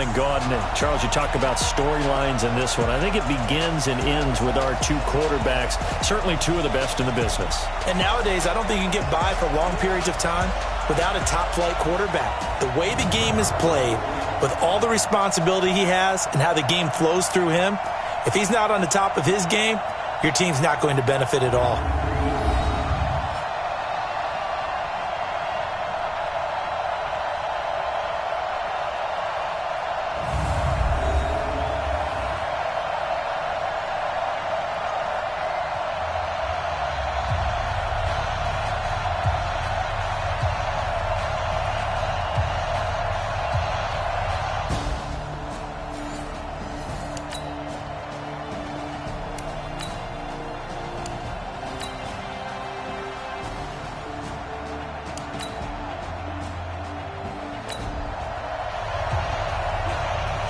and gone. And Charles, you talk about storylines in this one. I think it begins and ends with our two quarterbacks, certainly two of the best in the business. And nowadays, I don't think you can get by for long periods of time without a top-flight quarterback. The way the game is played, with all the responsibility he has and how the game flows through him, if he's not on the top of his game, your team's not going to benefit at all.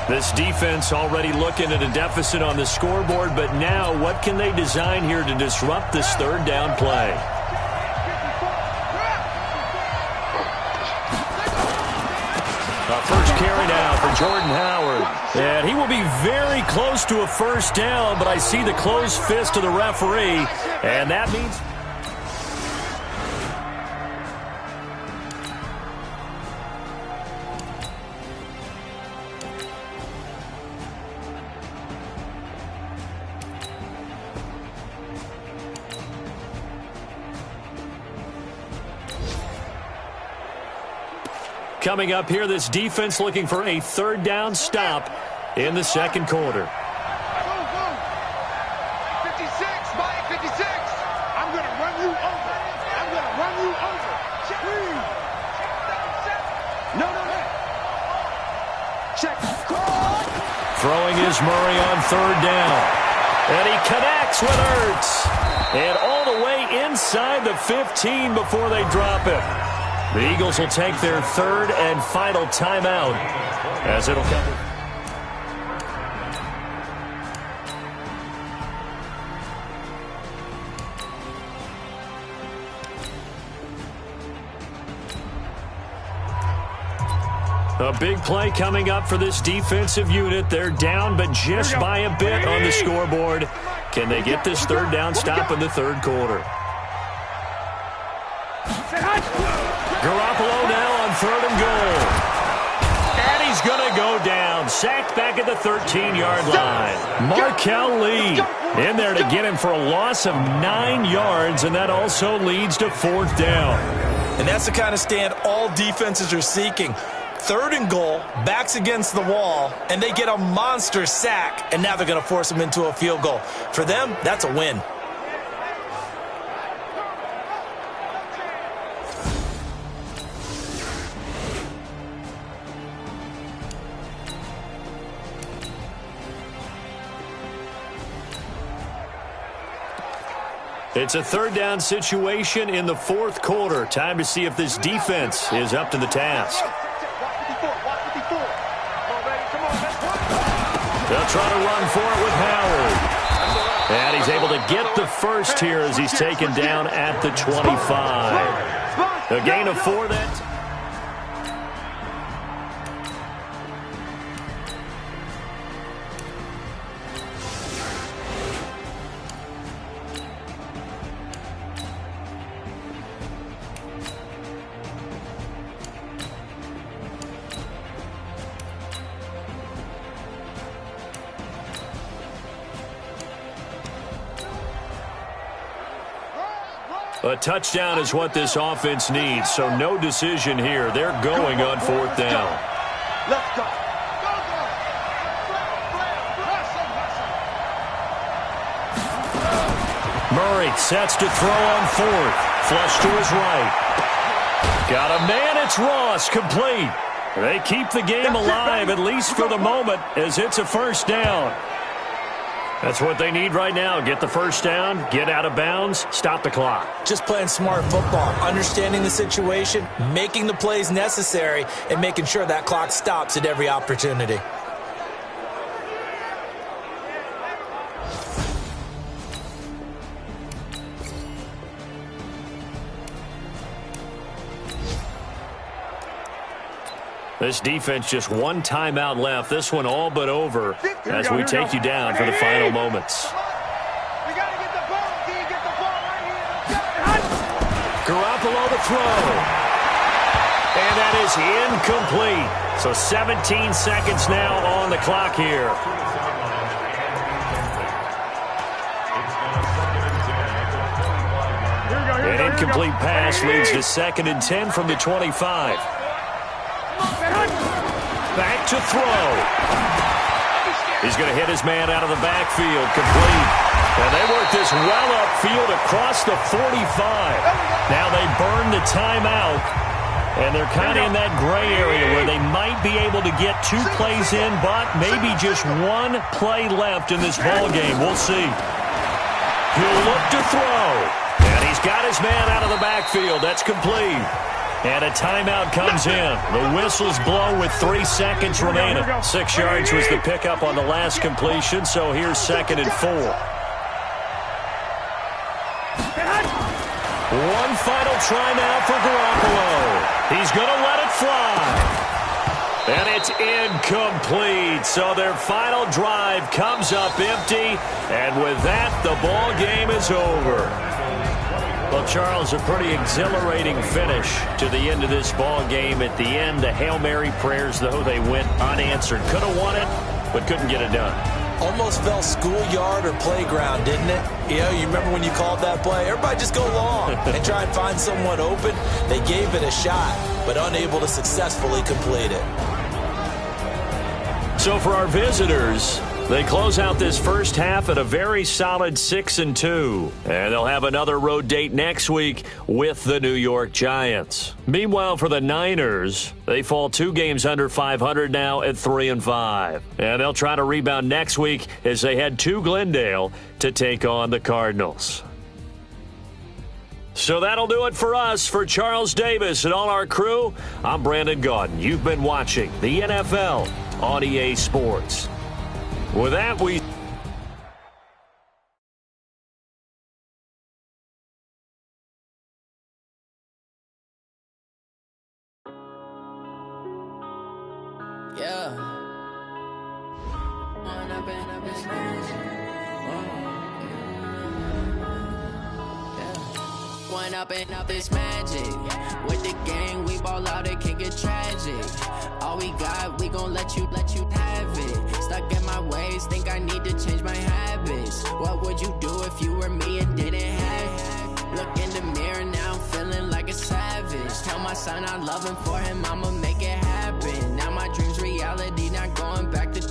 This defense already looking at a deficit on the scoreboard, but now what can they design here to disrupt this third down play? First carry now for Jordan Howard. And he will be very close to a first down, but I see the closed fist of the referee, and that means... Coming up here, this defense looking for a third down stop in the second quarter. 56, Mike, 56. I'm going to run you over. I'm going to run you over. No. Check. Throwing is Murray on third down. And he connects with Ertz. And all the way inside the 15 before they drop it. The Eagles will take their third and final timeout as it'll come. A big play coming up for this defensive unit. They're down, but just by a bit on the scoreboard. Can they get this third down stop in the third quarter? Garoppolo now on third and goal. And he's going to go down. Sacked back at the 13-yard line. Markel Lee in there to get him for a loss of 9 yards, and that also leads to fourth down. And that's the kind of stand all defenses are seeking. Third and goal, backs against the wall, and they get a monster sack, and now they're going to force them into a field goal. For them, that's a win. It's a third down situation in the fourth quarter. Time to see if this defense is up to the task. They'll try to run for it with Howard. And he's able to get the first here as he's taken down at the 25. A gain of 4 then. A touchdown is what this offense needs, so no decision here. They're going on fourth down. Let's go. Murray sets to throw on fourth. Flush to his right. Got a man, it's Ross, complete. They keep the game alive, at least for the moment, as it's a first down. That's what they need right now. Get the first down, get out of bounds, stop the clock. Just playing smart football, understanding the situation, making the plays necessary, and making sure that clock stops at every opportunity. This defense just one timeout left. This one all but over as we take you down for the final moments. We got to get the ball. Can you get the ball right here? Garoppolo to throw. And that is incomplete. So 17 seconds now on the clock here. An incomplete pass leads to 2nd and 10 from the 25. Back to throw. He's going to hit his man out of the backfield. Complete. And they work this well upfield across the 45. Now they burn the timeout. And they're kind of in that gray area where they might be able to get 2 plays in, but maybe just 1 play left in this ball game. We'll see. He'll look to throw. And he's got his man out of the backfield. That's complete. And a timeout comes in. The whistles blow with 3 seconds remaining. 6 yards was the pickup on the last completion, so here's 2nd and 4. One final try now for Garoppolo. He's going to let it fly. And it's incomplete. So their final drive comes up empty. And with that, the ball game is over. Well, Charles, a pretty exhilarating finish to the end of this ball game. At the end, the Hail Mary prayers, though, they went unanswered. Could have won it, but couldn't get it done. Almost felt schoolyard or playground, didn't it? You remember when you called that play? Everybody just go long and try and find someone open. They gave it a shot, but unable to successfully complete it. So for our visitors, they close out this first half at a very solid 6-2. And they'll have another road date next week with the New York Giants. Meanwhile, for the Niners, they fall 2 games under 500 now at 3-5. And they'll try to rebound next week as they head to Glendale to take on the Cardinals. So that'll do it for us. For Charles Davis and all our crew, I'm Brandon Gaudin. You've been watching the NFL on EA Sports. With that, we... Yeah. One up and up is magic. With the gang, we ball out, it can get tragic. All we got, we gon' let you have it. Stuck in my ways, think I need to change my habits. What would you do if you were me and didn't have it? Look in the mirror now, I'm feeling like a savage. Tell my son I love him, for him I'ma make it happen. Now my dream's reality, not going back to.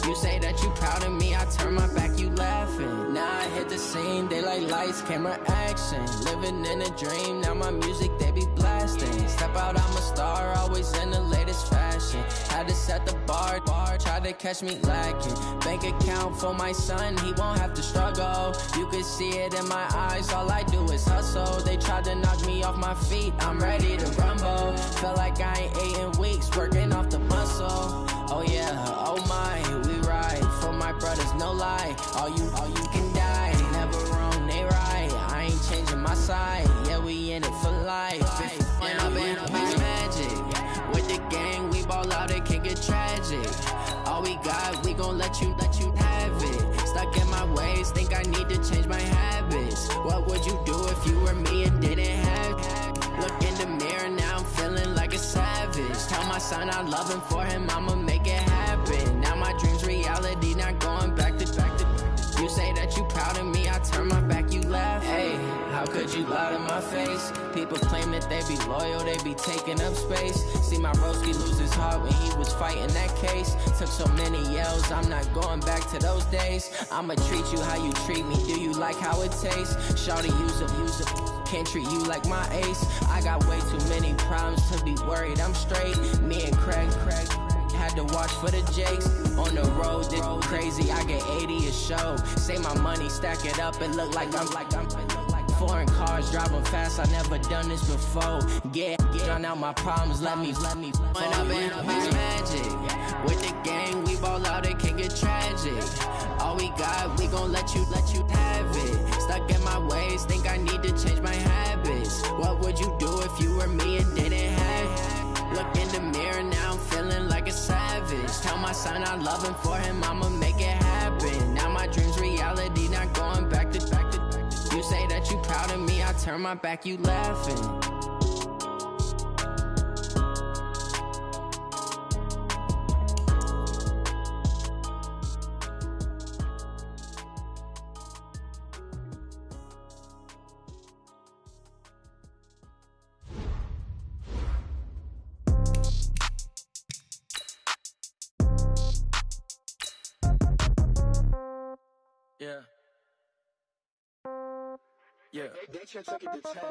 You say that you proud of me, I turn my back, you laughing. Now I hit the scene, they like lights, camera, action. Living in a dream, now my music, they be blasting. Step out, I'm a star, always in the latest fashion. Had to set the bar, try to catch me lacking. Bank account for my son, he won't have to struggle. You can see it in my eyes, all I do is hustle. They tried to knock me off my feet, I'm ready to rumble. Felt like I ain't ate in weeks, working off the muscle. Oh yeah, oh my, we ride for my brothers, no lie. All you can die, never wrong, they right. I ain't changing my side, yeah, we in it for life. When up and up is magic. With the gang, we ball out, it can get tragic. All we got, we gon' let you have it. Stuck in my ways, think I need to change my habits. What would you do if you were me and didn't have it? Look in the mirror, now I'm feeling like a savage. Tell my son I love him, for him I'ma make it happen. Now my dream's reality, not going back to. You say that you proud of me, I turn my back, you laugh. Hey, how could you lie to my face? People claim that they be loyal, they be taking up space. See my broski lose his heart when he was fighting that case. Took so many yells, I'm not going back to those days. I'ma treat you how you treat me, do you like how it tastes? Shawty, use a can't treat you like my ace. I got way too many problems to be worried, I'm straight. Me and Craig had to watch for the Jakes. On the road, did crazy, I get 80 a show. Say my money, stack it up, it look like I'm foreign cars, driving fast, I never done this before. Drown out my problems, let me When up and up is magic. With the gang, we ball out, it can get tragic. All we got, we gon' let you have it. Stuck in my ways, think I need to change my habits. What would you do if you were me and didn't have it? Look in the mirror now, my son, I love him, for him, I'ma make it happen. Now my dream's reality, not going back to. You say that you proud of me, I turn my back, you laughing. Yeah. Yeah.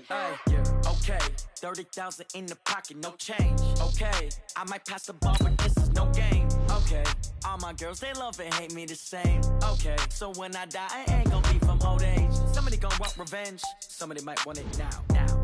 Hey, yeah. Okay. 30,000 in the pocket, no change. Okay. I might pass the ball, but this is no game. Okay. All my girls, they love and hate me the same. Okay. So when I die, I ain't gonna be from old age. Somebody gonna want revenge. Somebody might want it now.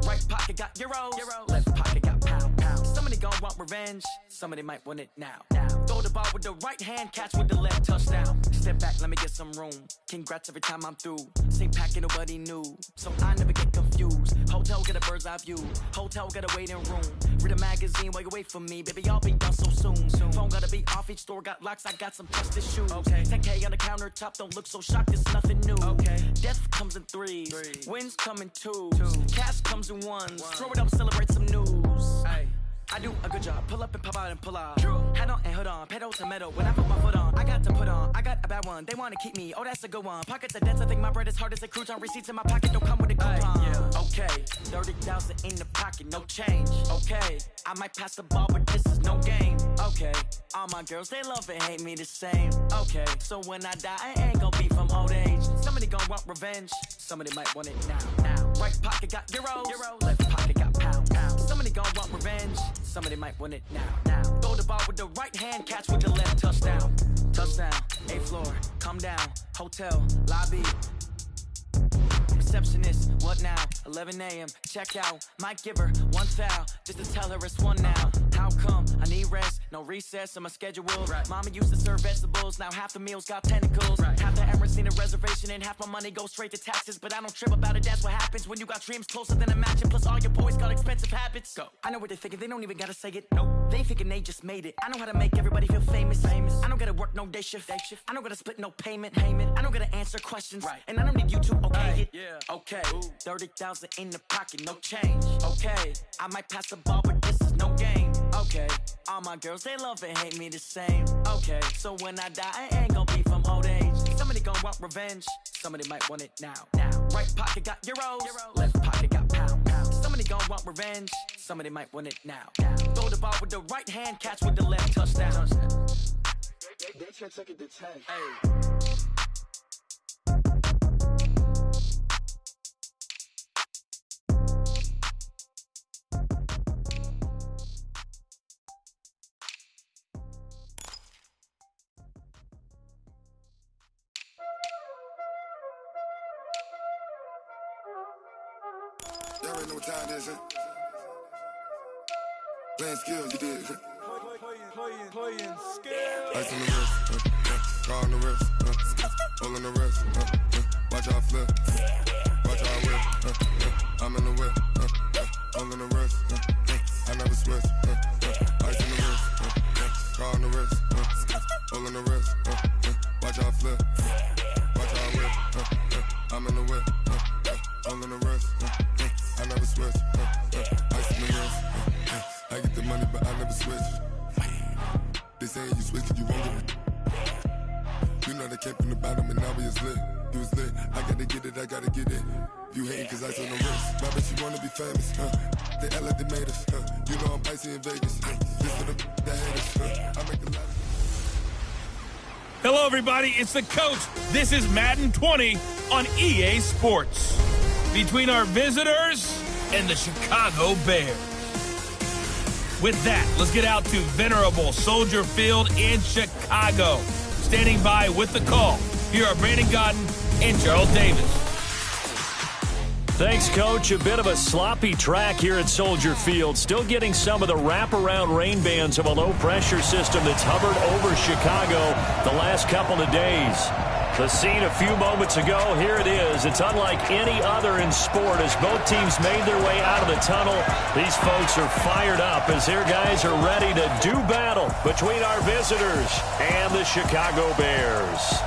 Right pocket got euros. Left pocket got pound. Somebody gonna want revenge. Somebody might want it now. Throw the ball with the right hand, catch with the left, touchdown. Step back, let me get some room. Congrats every time I'm through. Same packet, nobody knew, so I never get confused. Hotel get a bird's eye view. Hotel get a waiting room. Read a magazine while you wait for me, baby. I'll be done so soon. Phone gotta be off, each store got locks. I got some trusted shoes. Okay. 10K on the countertop, don't look so shocked. It's nothing new. Okay. Death comes in threes. Wins come in twos. Cash comes in ones. Throw it up, celebrate some news. Hey. I do a good job, pull up and pop out and pull out. Hat on and hood on, pedal to metal. When I put my foot on, I got to put on. I got a bad one, they wanna keep me. Oh, that's a good one. Pockets are dense, I think my bread is hard as a crouton. Receipts in my pocket don't come with a coupon. Yeah. Okay, 30,000 in the pocket, no change. Okay, I might pass the ball, but this is no game. Okay, all my girls, they love and hate me the same. Okay, so when I die, I ain't gonna be from old age. Somebody gonna want revenge. Somebody might want it now. Right pocket got euros. Left pocket got pound. Somebody gonna want revenge. Somebody might want it now. Throw the ball with the right hand, catch with the left, touchdown. Touchdown, 8th floor, come down, hotel, lobby. Receptionist, what now? 11 a.m., check out. Might give her one foul, just to tell her it's one now. How come? I need rest, no recess in my schedule. Right. Mama used to serve vegetables, now half the meals got tentacles. Right. Half the errands need a reservation, and half my money goes straight to taxes. But I don't trip about it, that's what happens when you got dreams closer than a match. And plus all your boys got expensive habits. Go. I know what they're thinking, they don't even gotta say it. Nope. They thinking they just made it. I know how to make everybody feel famous. I don't gotta work no day shift. I don't gotta split no payment. I don't gotta answer questions. Right. And I don't need you to okay it. Yeah. Okay. 30,000 in the pocket, no change. Okay. I might pass the ball, but this is no game. Okay. All my girls, they love and hate me the same. Okay. So when I die, I ain't gonna be from old age. Somebody gonna want revenge. Somebody might want it now. Right pocket got euros. Left pocket got pound. Somebody gonna want revenge. Somebody might want it now. Throw the ball with the right hand, catch with the left, touchdown. They took it to 10. Hey. Y'all already know what time it is, huh? Playing skills, you did. Playing skills. Ice on the wrist, car on the wrist, hole in the wrist, watch out flip, watch out whip, I'm in the whip, hole in the wrist, I never switch, ice on the wrist, car on the wrist, hole in the wrist, watch out flip, watch out whip, I'm in the whip, hole in the wrist, I never switch, ice on the wrist, I get the money but I never switch. They saying you switch, you won't get it. You know they came from the bottom and now we is lit. You was lit, I gotta get it, I gotta get it. You hating cause ice on the wrist. My bitch, you wanna be famous, They Ella, they made us, You know I'm icy in Vegas, This for the that haters, I make a lot of... Hello, everybody. It's the coach. This is Madden 20 on EA Sports. Between our visitors and the Chicago Bears. With that, let's get out to venerable Soldier Field in Chicago. Standing by with the call, here are Brandon Godden and Charles Davis. Thanks, Coach. A bit of a sloppy track here at Soldier Field. Still getting some of the wraparound rain bands of a low-pressure system that's hovered over Chicago the last couple of days. The scene a few moments ago, here it is. It's unlike any other in sport as both teams made their way out of the tunnel. These folks are fired up as their guys are ready to do battle between our visitors and the Chicago Bears.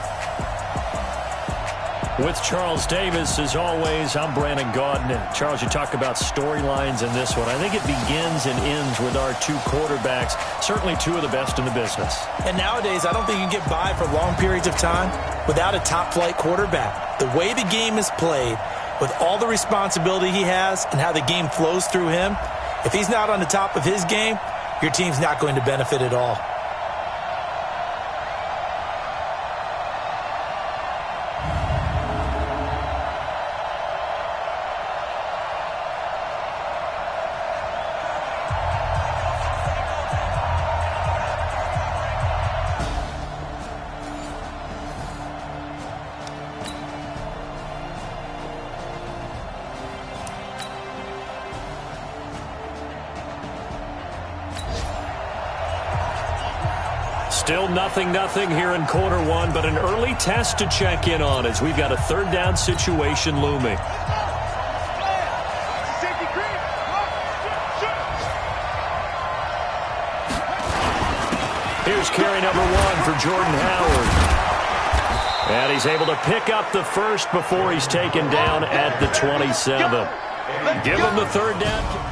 With Charles Davis, as always, I'm Brandon Gaudin. And Charles, you talk about storylines in this one. I think it begins and ends with our two quarterbacks, certainly two of the best in the business. And nowadays, I don't think you can get by for long periods of time without a top-flight quarterback. The way the game is played, with all the responsibility he has and how the game flows through him, if he's not on the top of his game, your team's not going to benefit at all. Still 0-0 here in quarter one, but an early test to check in on as we've got a third down situation looming. Here's carry number 1 for Jordan Howard. And he's able to pick up the first before he's taken down at the 27. Give him the third down.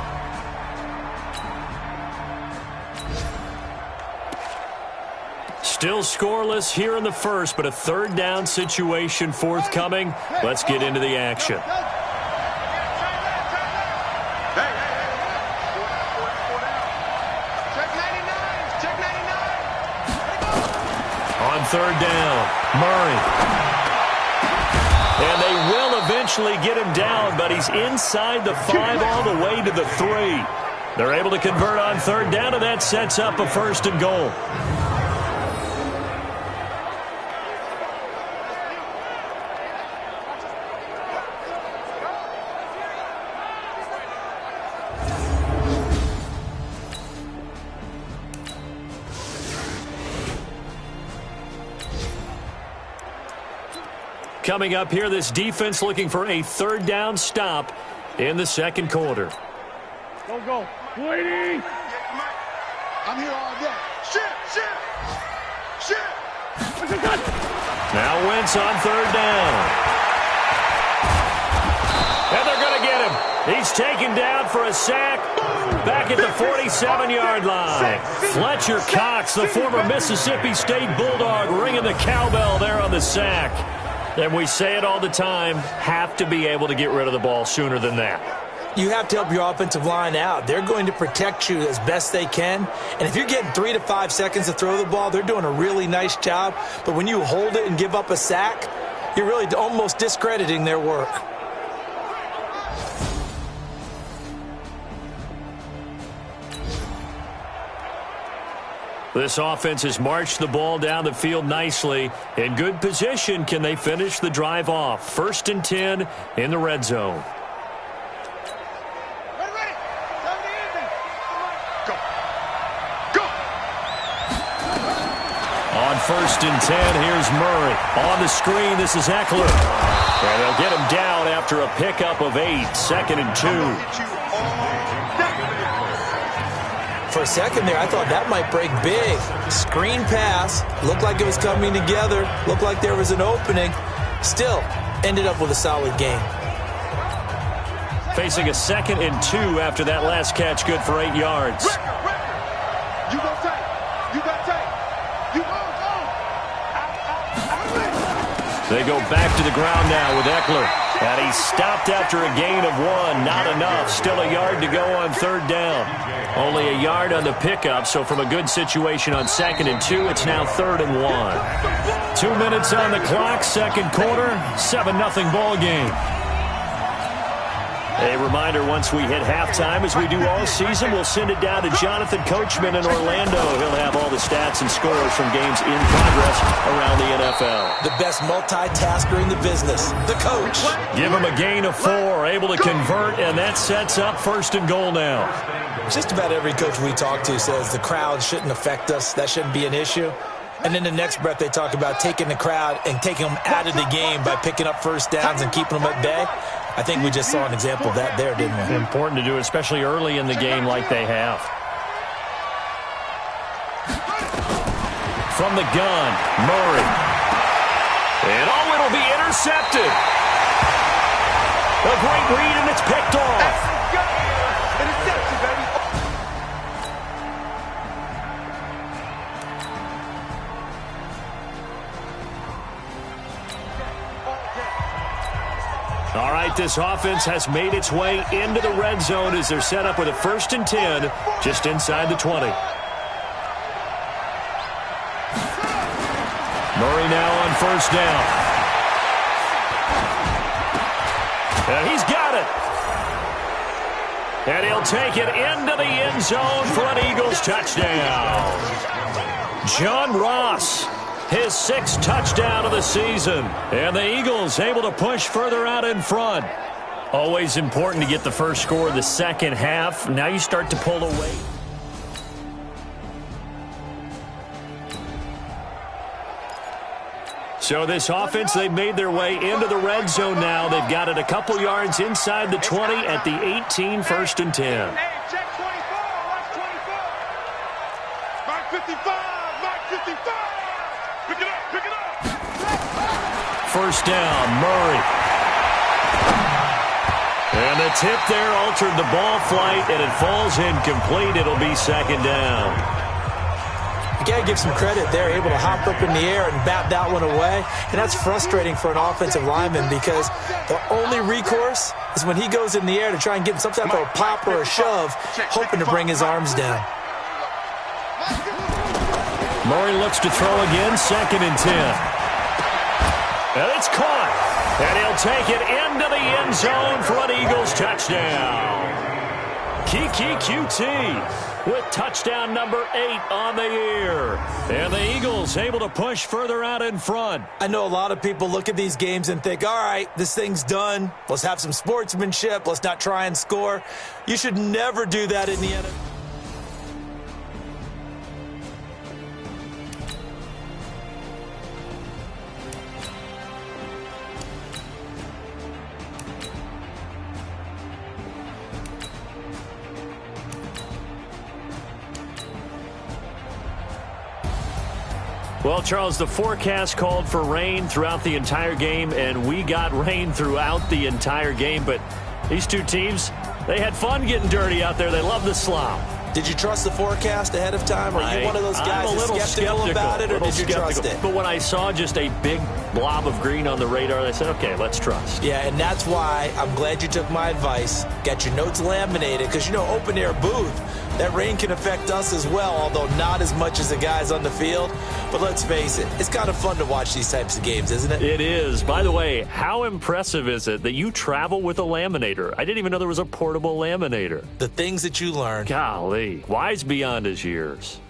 Still scoreless here in the first, but a third down situation forthcoming. Let's get into the action. On third down, Murray. And they will eventually get him down, but he's inside the 5 all the way to the 3. They're able to convert on third down, and that sets up a 1st and goal. Coming up here, this defense looking for a third down stop in the second quarter. Go. Waiting. I'm here all day. Shit. Now Wentz on third down. And they're going to get him. He's taken down for a sack back at the 47-yard line. Fletcher Cox, the former Mississippi State Bulldog, ringing the cowbell there on the sack. And we say it all the time, have to be able to get rid of the ball sooner than that. You have to help your offensive line out. They're going to protect you as best they can. And if you're getting 3 to 5 seconds to throw the ball, they're doing a really nice job. But when you hold it and give up a sack, you're really almost discrediting their work. This offense has marched the ball down the field nicely. In good position, can they finish the drive off? 1st and 10 in the red zone. Ready. Go. On 1st and 10, here's Murray. On the screen, this is Eckler. And they'll get him down after a pickup of 8. 2nd and 2. For a second there, I thought that might break big. Screen pass. Looked like it was coming together. Looked like there was an opening. Still, ended up with a solid game. Facing a 2nd and 2 after that last catch, good for 8 yards. You go tight. You go. They go back to the ground now with Eckler. And he stopped after a gain of 1. Not enough. Still a yard to go on third down. Only a yard on the pickup, so from a good situation on 2nd and 2, it's now 3rd and 1. 2 minutes on the clock, second quarter, 7-0 ball game. A reminder, once we hit halftime, as we do all season, we'll send it down to Jonathan Coachman in Orlando. He'll have all the stats and scores from games in progress around the NFL. The best multitasker in the business, the coach. Give him a gain of 4, able to convert, and that sets up 1st and goal now. Just about every coach we talk to says the crowd shouldn't affect us. That shouldn't be an issue. And in the next breath, they talk about taking the crowd and taking them out of the game by picking up first downs and keeping them at bay. I think we just saw an example of that there, didn't we? Important to do, especially early in the game like they have. From the gun, Murray. And it'll be intercepted. A great read, and it's picked off. Interception, baby. All right, this offense has made its way into the red zone as they're set up with a 1st and 10 just inside the 20. Murray now on 1st down. And he's got it. And he'll take it into the end zone for an Eagles touchdown. John Ross, his 6th touchdown of the season. And the Eagles able to push further out in front. Always important to get the first score of the second half. Now you start to pull away. So this offense, they've made their way into the red zone now. They've got it a couple yards inside the 20 at the 18, 1st and 10. Hey, check 24. Watch 24. Mark 55. Mark 55. Pick it up. Pick it up. 1st down, Murray. And the tip there altered the ball flight, and it falls incomplete. It'll be 2nd down. You got to give some credit. They're able to hop up in the air and bat that one away. And that's frustrating for an offensive lineman because the only recourse is when he goes in the air to try and get some type of a pop or a shove, hoping to bring his arms down. Murray looks to throw again, 2nd and 10. And it's caught. And he'll take it into the end zone for an Eagles touchdown. Kiki QT with touchdown number 8 on the year. And the Eagles able to push further out in front. I know a lot of people look at these games and think, all right, this thing's done. Let's have some sportsmanship. Let's not try and score. You should never do that in the NFL. Well, Charles, the forecast called for rain throughout the entire game, and we got rain throughout the entire game. But these two teams, they had fun getting dirty out there. They love the slop. Did you trust the forecast ahead of time? Are you one of those guys that's skeptical about it, or did you trust it? But when I saw just a big blob of green on the radar, I said, okay, let's trust. Yeah, and that's why I'm glad you took my advice. Got your notes laminated, because, you know, open-air booth, that rain can affect us as well, although not as much as the guys on the field. But let's face it, it's kind of fun to watch these types of games, isn't it? It is. By the way, how impressive is it that you travel with a laminator? I didn't even know there was a portable laminator. The things that you learn. Golly, wise beyond his years.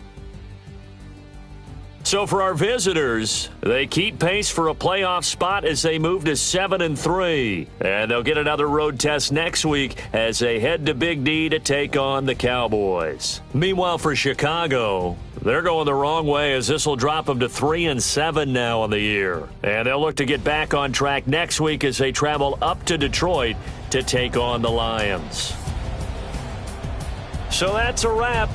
So for our visitors, they keep pace for a playoff spot as they move to 7-3. And they'll get another road test next week as they head to Big D to take on the Cowboys. Meanwhile, for Chicago, they're going the wrong way as this will drop them to 3-7 now on the year. And they'll look to get back on track next week as they travel up to Detroit to take on the Lions. So that's a wrap.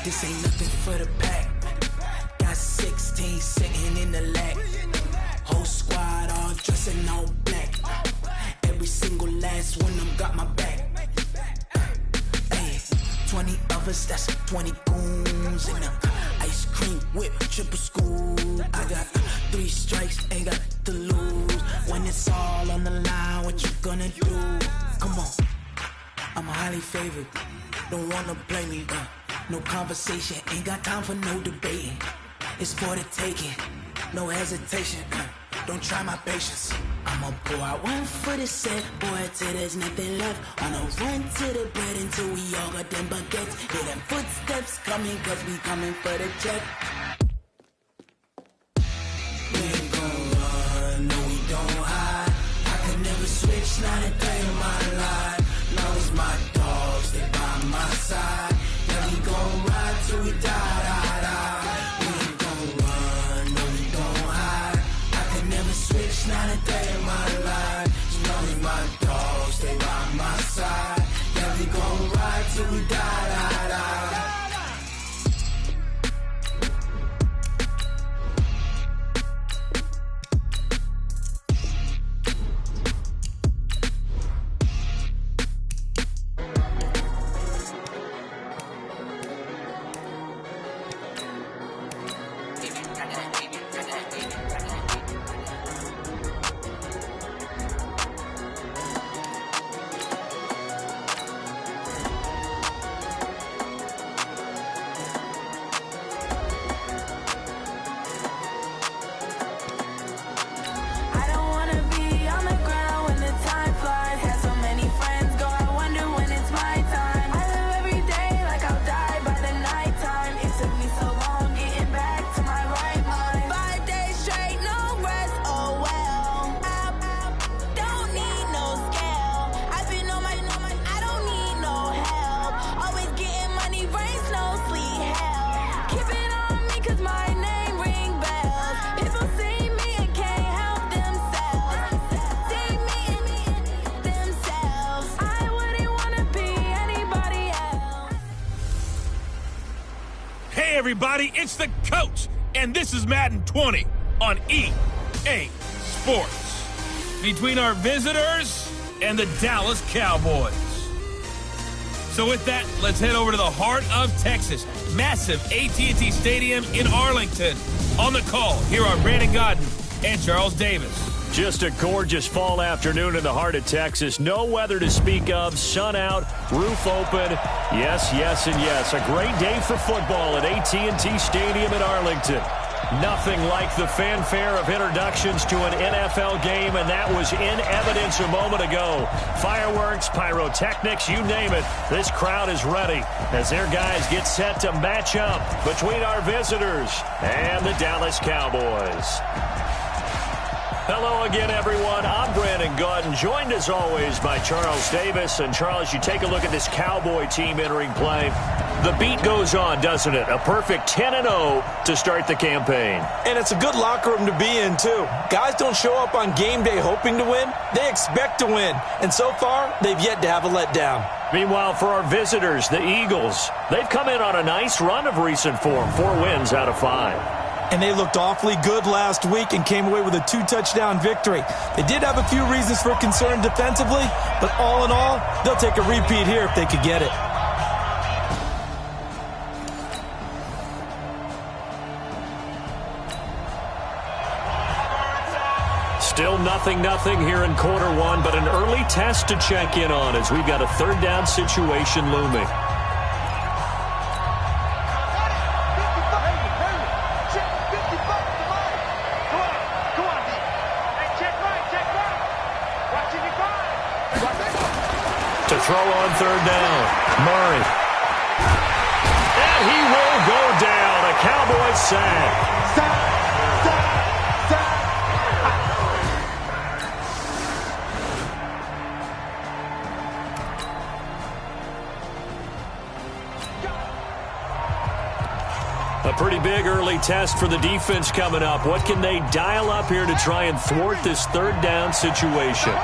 This ain't nothing for the pack. Got 16 sitting in the lap. Whole squad all dressing all black. Every single last one of them got my back. Hey, 20 of us, that's 20 goons in them. Ice cream whip, triple school. I got 3 strikes, ain't got to lose. When it's all on the line, what you gonna do? Come on, I'm highly favored. Don't wanna blame me, no conversation, ain't got time for no debating. It's for the taking, no hesitation, don't try my patience. I'ma pour out 1 foot of set, boy, till there's nothing left. On a run to the bread until we all got them baguettes. Hear them footsteps coming, cause we coming for the check. We ain't gon' run, no we don't hide. I can never switch, not a day in my life. Long as my dogs, they by my side. Yeah, we gon' ride till we die, die, die. We ain't gon' run, no we don't hide. I can never switch, not a day in my life. As long as my dogs, stay by my side. Yeah, we gon' ride till we die, die, die. Everybody, it's the coach, and this is Madden 20 on EA Sports. Between our visitors and the Dallas Cowboys. So with that, let's head over to the heart of Texas. Massive AT&T Stadium in Arlington. On the call, here are Brandon Godden and Charles Davis. Just a gorgeous fall afternoon in the heart of Texas. No weather to speak of. Sun out, roof open. Yes, yes, and yes. A great day for football at AT&T Stadium in Arlington. Nothing like the fanfare of introductions to an NFL game, and that was in evidence a moment ago. Fireworks, pyrotechnics, you name it. This crowd is ready as their guys get set to match up between our visitors and the Dallas Cowboys. Hello again, everyone. I'm Brandon Godden, joined as always by Charles Davis. And Charles, you take a look at this Cowboy team entering play. The beat goes on, doesn't it? A perfect 10-0 to start the campaign. And it's a good locker room to be in, too. Guys don't show up on game day hoping to win. They expect to win. And so far, they've yet to have a letdown. Meanwhile, for our visitors, the Eagles, they've come in on a nice run of recent form. 4 wins out of 5. And they looked awfully good last week and came away with a 2-touchdown victory. They did have a few reasons for concern defensively, but all in all, they'll take a repeat here if they could get it. Still 0-0 here in quarter 1, but an early test to check in on as we've got a 3rd down situation looming. To throw on 3rd down, Murray. And he will go down. A Cowboys sack. A pretty big early test for the defense coming up. What can they dial up here to try and thwart this 3rd down situation?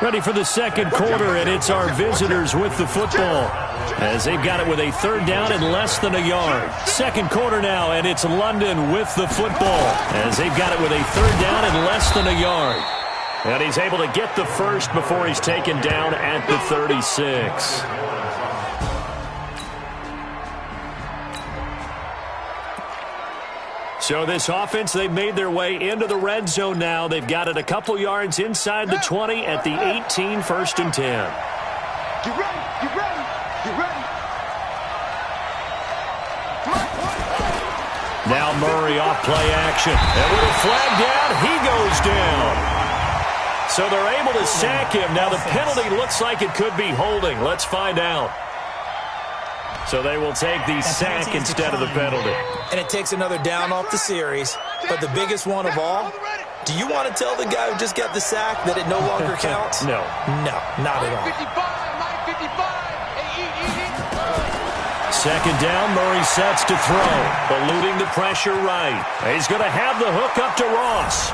Ready for the 2nd quarter, and it's our visitors with the football as they've got it with a 3rd down and less than a yard. 2nd quarter now, and it's London with the football as they've got it with a 3rd down and less than a yard. And he's able to get the first before he's taken down at the 36. So this offense, they've made their way into the red zone now. They've got it a couple yards inside the 20 at the 18, 1st and 10. Get ready, get ready, get ready. Now Murray off play action. And with a flag down, he goes down. So they're able to sack him. Now the penalty looks like it could be holding. Let's find out. So they will take the sack instead of the penalty. And it takes another down off the series. But the biggest one of all, do you want to tell the guy who just got the sack that it no longer counts? No. No, not at all. 2nd down, Murray sets to throw. Eluding the pressure right. He's going to have the hook up to Ross.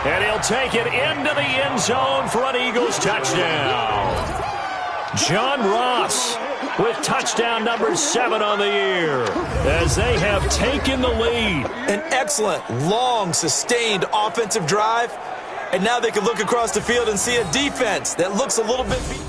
And he'll take it into the end zone for an Eagles touchdown. John Ross with touchdown number 7 on the year as they have taken the lead. An excellent, long, sustained offensive drive. And now they can look across the field and see a defense that looks a little bit beat.